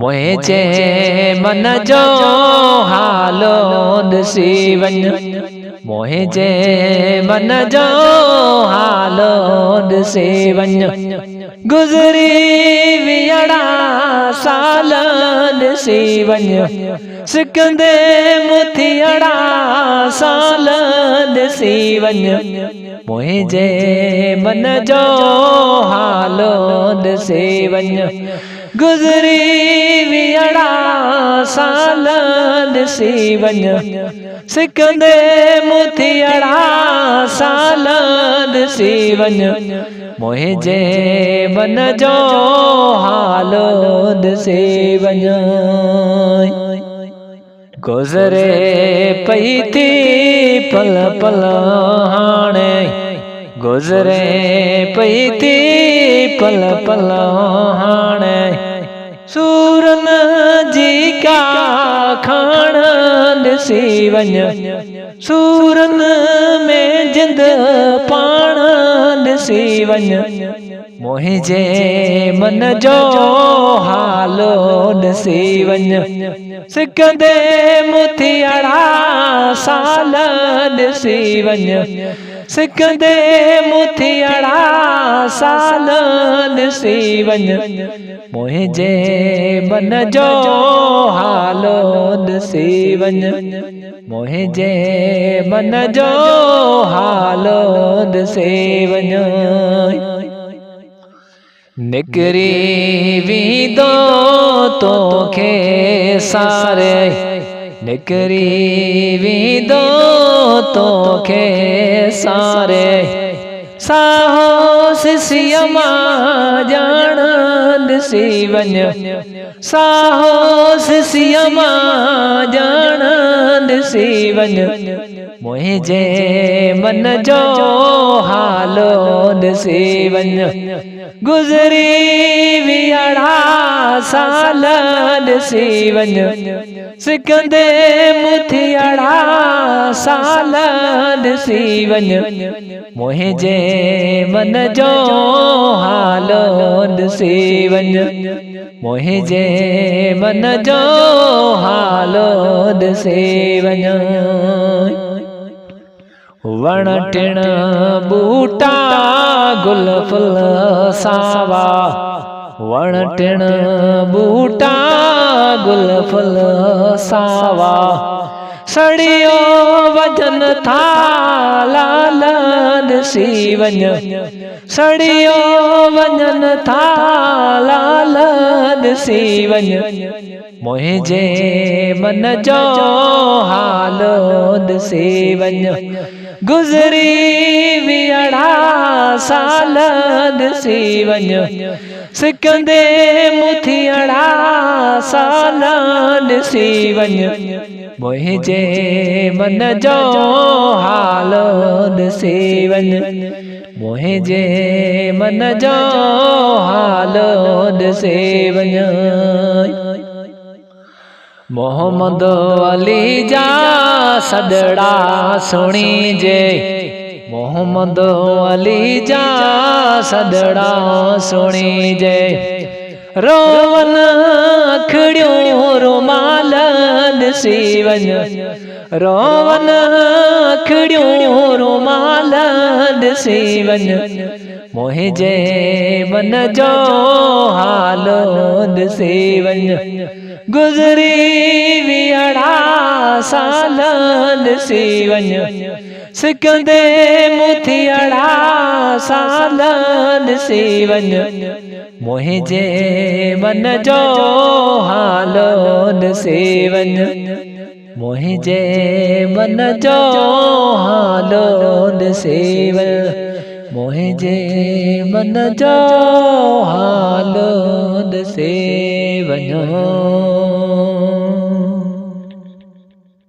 मुझे मन जो हालो ॾिसी वञ मुझे मन जो हालो ॾिसी वञ गुज़री वियड़ा साल ॾिसी वञ सिकंदे मुथियड़ा साल ॾिसी वञ मुझे मन जो हालो ॾिसी वञ गुज़री वियड़ा साल ॾिसी वञ सिकंदे मुथियड़ा साल ॾिसी वञ मुझे मन जो हालो ॾिसी वञ गुज़रे पई थी पल पल हाणे गुज़रे पई थी पल पल हाणे सूरन जी का खाण ॾिसी वञ सूरन में जिंद पाण ॾिसी वञ मुझे मन जो हालो ॾिसी वञ सिकंदे मुथियड़ा साल ॾिसी वञ सिकंदे मुथियड़ा साल ॾिसी वञ मुझे मन जो हालो ॾिसी वञ मुझे मन जो हालो ॾिसी वञ निकरी वींदो तोखे सारे निकरी वींदो तोखे सारे साहो सिसीअ मां ॼाण ॾिसी वञ साहो सिसीअ मां ॼाण ॾिसी वञ मुझे मन जो हालो ॾिसी वञ गुज़री वियड़ा साल ॾिसी वञ सिकंदे मुथियड़ा साल ॾिसी वञ मुझे मन जो हालो ॾिसी वञ मुझे मन जो हालो ॾिसी वञ वण टिण बूटा गुल फुल सावा वण टिण बूटा गुल फुल सावा सड़ियो वजन था लाल ॾिसी वञ सड़ियो वजन था लाल ॾिसी वञ मुझे मन जो हालो ॾिसी वञ गुज़री वियड़ा साल ॾिसी वञ सिकंदे मुथियड़ा साल ॾिसी वञ मुझे मन जो हालो ॾिसी वञ मुझे मन जो हालो ॾिसी वञ मोहम्मद अली जा सदड़ा सुणीजे मोहम्मद अली जा सदड़ा सुणीजे रोवन अखड़ियूं रुमाल ॾिसी वञ रोवन अखड़ियूं रुमाल ॾिसी वञ मुझे मन जो हालो ॾिसी वञ गुज़री वियड़ा साल ॾिसी वञ सिकंदे मुथियड़ा साल ॾिसी वञ मुझे मन जो हालो ॾिसी वञ मुझे मन जो हालो ॾिसी वञ मुझे मन जो हालो ॾिसी वञ